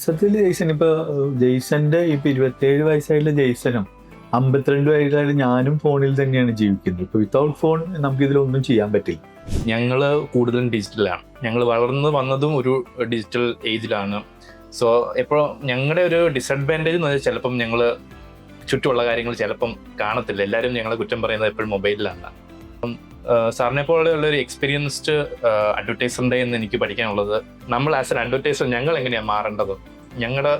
സത്യത്തിൽ ജെയ്സൺ ഇപ്പൊ ജെയ്സന്റെ ഇപ്പൊ 27 വയസ്സായിട്ടുള്ള ജെയ്സനും 52 വയസ്സായിട്ട് ഞാനും ഫോണിൽ തന്നെയാണ് ജീവിക്കുന്നത്. ഇപ്പൊ വിത്തൗട്ട് ഫോൺ നമുക്ക് ഇതിലൊന്നും ചെയ്യാൻ പറ്റില്ല. ഞങ്ങൾ കൂടുതലും ഡിജിറ്റലാണ്. ഞങ്ങൾ വളർന്നു വന്നതും ഒരു ഡിജിറ്റൽ ഏജിലാണ്. സോ എപ്പോഴും ഞങ്ങളുടെ ഒരു ഡിസഡ്വാൻറ്റേജ് എന്ന് പറഞ്ഞാൽ ചിലപ്പം ഞങ്ങൾ ചുറ്റുമുള്ള കാര്യങ്ങൾ ചിലപ്പം കാണത്തില്ല. എല്ലാവരും ഞങ്ങളെ കുറ്റം പറയുന്നത് എപ്പോഴും മൊബൈലിലാണ്. അപ്പം സാറിനെ പോലെയുള്ള ഒരു എക്സ്പീരിയൻസ്ഡ് അഡ്വർടൈസറിൻ്റെ എന്ന് എനിക്ക് പഠിക്കാനുള്ളത്, നമ്മൾ ആസ് എൻ അഡ്വർടൈസർ ഞങ്ങൾ എങ്ങനെയാണ് മാറേണ്ടത്, ഞങ്ങളുടെ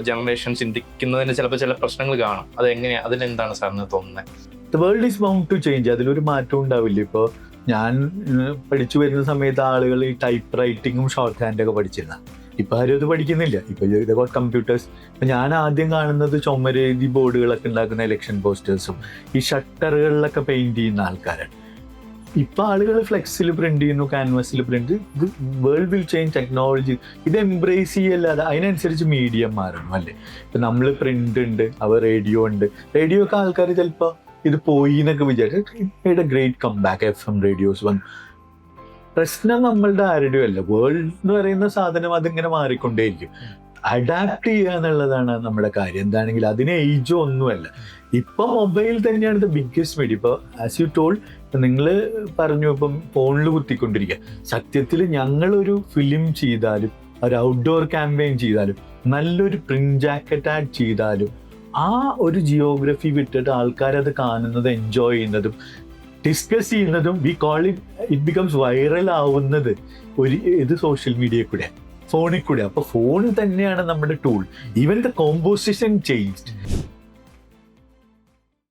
ജനറേഷൻ ചിന്തിക്കുന്നതിന് ചിലപ്പോൾ ചില പ്രശ്നങ്ങൾ കാണും. അതെങ്ങനെയാണ്, അതിനെന്താണ് സാറിന് തോന്നുന്നത്? The world is bound to change. അതിലൊരു മാറ്റവും ഉണ്ടാവില്ല. ഇപ്പോൾ ഞാൻ പഠിച്ചു വരുന്ന സമയത്ത് ആളുകൾ ഈ ടൈപ്പ് റൈറ്റിങ്ങും ഷോർട്ട് ഹാൻഡൊക്കെ പഠിച്ചിരുന്ന. ഇപ്പം ആരും അത് പഠിക്കുന്നില്ല. ഇപ്പോൾ കമ്പ്യൂട്ടേഴ്സ്. ഇപ്പം ഞാൻ ആദ്യം കാണുന്നത് ചുമരെഴുതി ബോർഡുകളൊക്കെ ഉണ്ടാക്കുന്ന ഇലക്ഷൻ പോസ്റ്റേഴ്സും ഈ ഷട്ടറുകളിലൊക്കെ പെയിന്റ് ചെയ്യുന്ന ആൾക്കാരാണ്. ഇപ്പം ആളുകൾ ഫ്ലെക്സിൽ പ്രിന്റ് ചെയ്യുന്നു, ക്യാൻവാസിൽ പ്രിന്റ്. ഇത് വേൾഡ് വിൽ ചേഞ്ച്, ടെക്നോളജി ഇത് എംബ്രേസ് ചെയ്യല്ലാതെ അതിനനുസരിച്ച് മീഡിയം മാറണം അല്ലേ. ഇപ്പം നമ്മൾ പ്രിന്റ് ഉണ്ട്, റേഡിയോ ഉണ്ട്. റേഡിയോ ഒക്കെ ആൾക്കാർ ചിലപ്പോൾ ഇത് പോയി എന്നൊക്കെ വിചാരിച്ചു. Great comeback. FM radios വന്നു. പ്രശ്നം നമ്മളുടെ ആരുടെയും അല്ല. വേൾഡ് എന്ന് പറയുന്ന സാധനം അതിങ്ങനെ മാറിക്കൊണ്ടേയിരിക്കും. അഡാപ്റ്റ് ചെയ്യുക എന്നുള്ളതാണ് നമ്മുടെ കാര്യം. എന്താണെങ്കിലും അതിന് ഏജോ ഒന്നുമല്ല. ഇപ്പം മൊബൈൽ തന്നെയാണ് ദ ബിഗ്ഗസ്റ്റ് മീഡിയ. ഇപ്പോൾ ആസ് യു ടോൾഡ്, നിങ്ങൾ പറഞ്ഞു ഇപ്പം ഫോണിൽ കുത്തിക്കൊണ്ടിരിക്കുക. സത്യത്തിൽ ഞങ്ങളൊരു ഫിലിം ചെയ്താലും ഒരു ഔട്ട്ഡോർ ക്യാമ്പയിൻ ചെയ്താലും നല്ലൊരു പ്രിന്റ് ജാക്കറ്റ് ആഡ് ചെയ്താലും ആ ഒരു ജിയോഗ്രഫി വിട്ടിട്ട് ആൾക്കാരത് കാണുന്നത്, എൻജോയ് ചെയ്യുന്നതും ഡിസ്കസ് ചെയ്യുന്നതും ഇറ്റ് ബിക്കംസ് വൈറൽ ആവുന്നത് ഇത് സോഷ്യൽ മീഡിയയിൽ കൂടെ, ഫോണിൽ കൂടെ. അപ്പോൾ ഫോൺ തന്നെയാണ് നമ്മുടെ tool. Even the composition changed.